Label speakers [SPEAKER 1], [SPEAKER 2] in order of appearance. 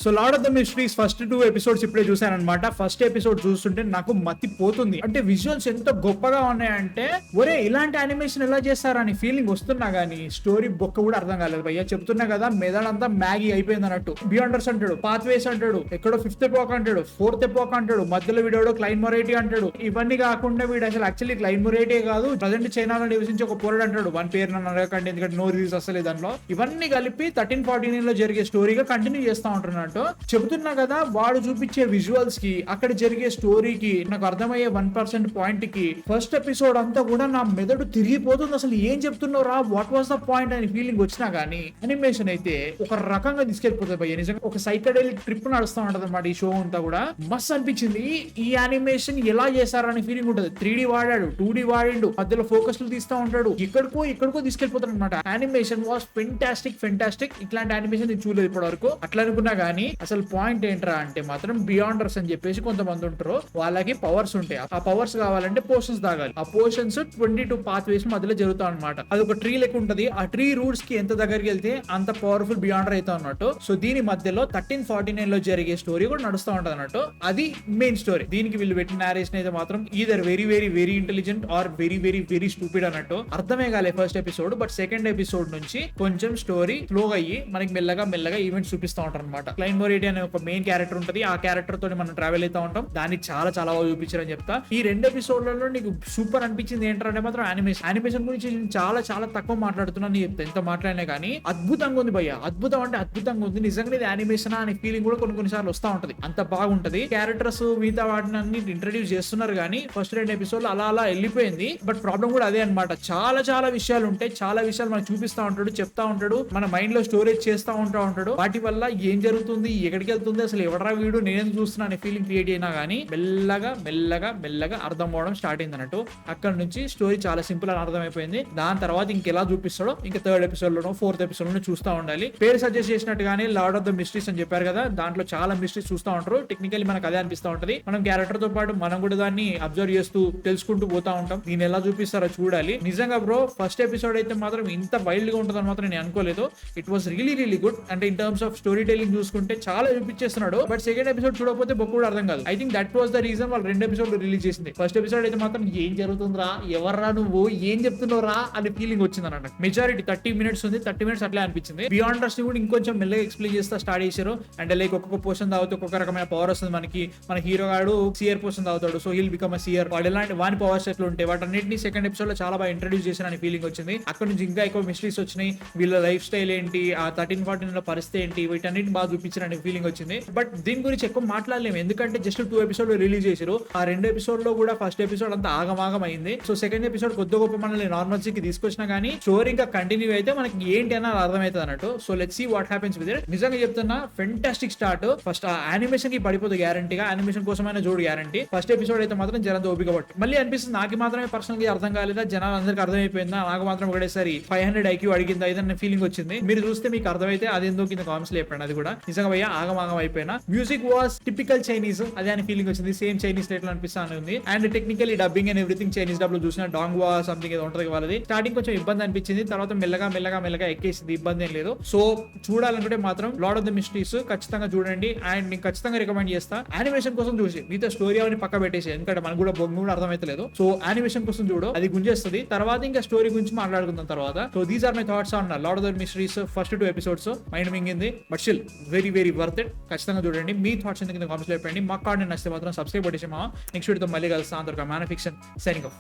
[SPEAKER 1] So lord of the mysteries first 2 episodes ఇప్పుడే చూసాను అనమాట. ఫస్ట్ ఎపిసోడ్ చూస్తుంటే నాకు మతి పోతుంది. అంటే విజువల్స్ ఎంత గొప్పగా ఉన్నాయంటే ఒరే ఇలాంటి యానిమేషన్ ఎలా చేస్తారని ఫీలింగ్ వస్తున్నా గానీ స్టోరీ బొక్క కూడా అర్థం కాలేదు భయ్య. చెప్తున్నా కదా మెదడంతా మ్యాగీ అయిపోయింది అన్నట్టు. బియాండర్స్ అంటాడు, పాత్వేస్ అంటాడు, ఎక్కడో 5th ఎపోక్ అంటాడు, 4th ఎపోక్ అంటాడు, మధ్యలో వీడోడో క్లైన్ మొరైటీ అంటాడు. ఇవన్నీ కాకుండా వీడు అసలు యాక్చువల్లీ క్లైన్ మొరైటీ కాదు, ప్రజెంట్ చైనాలో నివసించి ఒక పోరాడు అంటాడు. వన్ పేరు నన్ను అడగకండి ఎందుకంటే నో రిలీజ్ అసలు దాంట్లో. ఇవన్నీ కలిపి 1349 లో జరిగే స్టోరీగా కంటిన్యూ చేస్తా ఉంటున్నట్టు చెబుతున్నా కదా. వాడు చూపించే విజువల్స్ కి అక్కడ జరిగే స్టోరీకి నాకు అర్థమయ్యే 1% పాయింట్ కి ఫస్ట్ ఎపిసోడ్ అంతా కూడా నా మెదడు తిరిగిపోతుంది. అసలు ఏం చెప్తున్నారా, వాట్ వాస్ ద పాయింట్ అని ఫీలింగ్ వచ్చినా గానీ అనిమేషన్ అయితే ఒక రకంగా తీసుకెళ్లిపోతుంది భయ్య. నిజంగా ఒక సైకడెలిక్ ట్రిప్ నడుస్తా ఉంటది అనమాట ఈ షో అంతా కూడా. మస్త్ అనిపించింది. ఈ యానిమేషన్ ఎలా చేశారని ఫీలింగ్ ఉంటుంది. 3D వాడాడు, 2D వాడిండు, మధ్యలో ఫోకస్లు తీస్తా ఉంటాడు, ఇక్కడికో తీసుకెళ్లిపోతాడు అనమాట. Animation was fantastic. ఇట్లాంటి యానిమేషన్ నేను చూడలేదు ఇప్పటి వరకు. అట్లా అనుకున్నా గానీ అసలు పాయింట్ ఏంట్రా అంటే మాత్రం బియాండర్స్ అని చెప్పేసి కొంతమంది ఉంటారు, వాళ్ళకి పవర్స్ ఉంటాయి. ఆ పవర్స్ కావాలంటే పోషన్స్ తాగాలి. ఆ పోషన్స్ 22 పాత్వేస్ మధ్యలో జరుగుతా అనమాట. అది ఒక ట్రీ లెక్క ఉంటది. ఆ ట్రీ రూట్స్ కి ఎంత దగ్గరికి వెళ్తే అంత పవర్ఫుల్ బియాండర్ అవుతా అన్నట్టు. సో దీని మధ్యలో 1349 లో జరిగే స్టోరీ కూడా నడుస్తూ ఉంటది అన్నట్టు. అది మెయిన్ స్టోరీ. దీనికి వీళ్ళు పెట్టిన నేరేషన్ అయితే మాత్రం either very intelligent or very stupid అన్నట్టు. అర్థమే కాలే first episode. But second episode నుంచి కొంచెం స్టోరీ ఫ్లో అయ్యి మనకి మెల్లగా ఈవెంట్స్ చూపిస్తూ ఉంటారు అనమాట. క్లైన్ మొరైటీ అనే ఒక మెయిన్ క్యారెక్టర్ ఉంటది. ఆ క్యారెక్టర్ తోటి మనం ట్రావెల్ అవుతా ఉంటాం. దాన్ని చాలా బాగా చూపించారని చెప్తా. ఈ 2 ఎపిసోడ్లలో నీకు సూపర్ అనిపించింది ఏంటంటే మాత్రం యానిమేషన్ గురించి నేను చాలా తక్కువ మాట్లాడుతున్నాను చెప్తా. ఎంత మాట్లాడినా కానీ అద్భుతంగా ఉంది భయ్య. అద్భుతంగా ఉంది నిజంగా. ఇది యానిమేషన్ అనే ఫీలింగ్ కూడా కొన్నిసార్లు వస్తా ఉంటది. అంత బాగుంటది. క్యారెక్టర్స్ మిగతా వాటిని ఇంట్రడ్యూస్ చేస్తున్నారు కానీ ఫస్ట్ 2 ఎపిసోడ్లు అలా వెళ్ళిపోయింది. బట్ ప్రాబ్లం కూడా అదే అనమాట. చాలా విషయాలు ఉంటాయి. చాలా విషయాలు మనకు చూపిస్తా ఉంటాడు, చెప్తా ఉంటాడు, మన మైండ్ లో స్టోరేజ్ చేస్తా ఉంటాడు. వాటి వల్ల ఏం జరుగుతుంది, ఎక్కడికి వెళ్తుంది, అసలు ఎవడరా వీడు నేను చూస్తున్నా అనే ఫీలింగ్ క్రియేట్ అయినా కానీ మెల్లగా అర్థం అవడం స్టార్ట్ అయింది అన్నట్టు. అక్కడ నుంచి స్టోరీ చాలా సింపుల్ అని అర్థమైపోయింది. దాని తర్వాత ఇంకెలా చూపిస్తాడో ఇంకా 3rd ఎపిసోడ్ లోనో 4th ఎపిసోడ్ లోనో చూస్తూ ఉండాలి. పేరు సజెస్ట్ చేసినట్టుగానే లార్డ్ ఆఫ్ ద మిస్టరీస్ అని చెప్పారు కదా, దాంట్లో చాలా మిస్టరీస్ చూస్తూ ఉంటారు. టెక్నికల్లీ మనకు అదే అనిపిస్తూ ఉంటది. మనం క్యారెక్టర్ తో పాటు మనం కూడా దాన్ని అబ్జర్వ్ చేస్తూ తెలుసుకుంటూ పోతా ఉంటాం. దీన్ని ఎలా చూపిస్తారో చూడాలి. నిజంగా బ్రో ఫస్ట్ ఎపిసోడ్ అయితే మాత్రం ఇంత వైల్డ్ గా ఉంటుందని మాత్రం నేను అనుకోలేదు. It was really good. అంటే in terms of story telling చూసుకుంటే చాలా చూపించేస్తున్నాడు. బట్ సెకండ్ ఎపిసోడ్ చూడకపోతే బొక్క కూడా అర్థం కాదు. I think that was the reason వాళ్ళు 2 ఎపిసోడ్ రిలీజ్ చేసింది. ఫస్ట్ ఎపిసోడ్ అయితే మాత్రం ఏం జరుగుతుందిరా, ఎవర్రా నువ్వు, ఏం చెప్తున్నావురా అనే ఫీలింగ్ వచ్చింది అన్నమాట. మెజారిటీ 30 minutes ఉంది. 30 minutes అట్లా అనిపించింది. బియాండర్స్ ని కూడా ఇంకొంచెం మెల్లగా ఎక్స్ప్లెయిన్ చేస్తా స్టార్ట్ చేశారు. అంటే లైక్ ఒక్కొక్క పోషన్ తాగుతూ ఒక్కొక్క రకమైన పవర్ వస్తుంది మనకి. మన హీరో గాడు సియర్ పోషన్ తాగుతాడు, సో హిల్ బికమ్ అ సియర్. వాడు ఎలాంటి వాని పవర్స్ ఎట్లా ఉంటాయి వాటన్నిటిని సెకండ్ ఎపిసోడ్ లో చాలా బాగా ఇంట్రడ్యూస్ చేశారని ఫీలింగ్ వచ్చింది. అక్కడ నుంచి ఇంకా ఎక్కువ మిస్టరీస్ వచ్చినాయి. వీళ్ళ లైఫ్ స్టైల్ ఏంటి, ఆ 1349 లో పరిస్థితి ఏంటి, వీటన్నిటిని బాగా చూపించారని ఫీలింగ్ వచ్చింది. బట్ దీని గురించి ఎక్కువ మాట్లాడలేము ఎందుకంటే జస్ట్ 2 ఎపిసోడ్ రిలీజ్ చేశారు. ఆ 2 ఎపిసోడ్ లో కూడా ఫస్ట్ ఎపిసోడ్ అంతా ఆగమాగం అయింది. సో సెకండ్ ఎపిసోడ్ కొద్ది గొప్ప మనల్ని నార్మల్సీకి తీసుకొచ్చినా కానీ స్టోరీ ఇంకా కంటిన్యూ అయితే మనకి ఏంటి అన్న అర్థమవుతుంది అన్నట్టు. So let's see what happens with it. నిజంగా చెప్తున్నా ఫెంటాస్టిక్ స్టార్ట్. ఫస్ట్ ఆ యానిమేషన్ కి పడిపోతుంది గ్యారంటీగా. యానిమేషన్ కోసమైనా చూడు గ్యారంటీ. ఫస్ట్ ఎపిసోడ్ అయితే మాత్రం జనంత ఓపిక పట్టు. మళ్ళీ అనిపిస్తుంది నాకు మాత్రమే పర్సనల్ గా అర్థం కాలేదా, జనాలు అందరికి అర్థమైపోయిందా, నాకు మాత్రం ఒకటేసారి 500 IQ అడిగిందా ఇదన్న ఫీలింగ్ వచ్చింది. మీరు చూస్తే మీకు అర్థమైతే అది ఎందుకు కింద కామెంట్స్ లో చెప్పండి. అది కూడా నిజంగా భయ్య ఆగమాగం అయిపోయినా. మ్యూజిక్ వాస్ టిపికల్ చైనీస్, అదే అని ఫీలింగ్ వచ్చింది. సేమ్ చైనీస్ ఎట్లా అనిపిస్తానే ఉంది. And technically dubbing and everything Chinese dub లో చూసిన డాంగ్వా సంథింగ్ ఏదో ఉంటుంది వాళ్ళది. స్టార్టింగ్ కొంచెం ఇబ్బంది అనిపించింది, తర్వాత మెల్లగా ఎక్కేసింది. ఇబ్బంది ఏం లేదు. సో చూడాలనుకుంటే మాత్రం లార్డ్ ఆఫ్ ద మిస్టరీస్ ఖచ్చితంగా చూడండి. అండ్ నేను ఖచ్చితంగా రికమెండ్ చేస్తా. యానిమేషన్ కోసం చూసి మీతో స్టోరీ అవన్నీ పక్క పెట్టేసి, ఎందుకంటే మనకు కూడా బొమ్మ కూడా అర్థమైతలేదు. సో యానిమేషన్ కోసం చూడు, అది గుంజేస్తుంది. తర్వాత ఇంకా స్టోరీ గురించి మాట్లాడుకుందాం తర్వాత. So these are my thoughts on lord of the mysteries first 2 episodes. Mind మింగింది but still very worth it. ఖచ్చితంగా చూడండి. మీ థాట్స్ ఎందుకు కామెంట్స్ లో చెప్పండి. మా కార్డ్ నచ్చితే మాత్రం సబ్స్క్రైబ్ చేసి మా నెక్స్ట్ వీడియోతో మళ్ళీ కలుస్తాం. అంతవరకు మ్యాన్ ఫిక్షన్ సైనింగ్ ఆఫ్.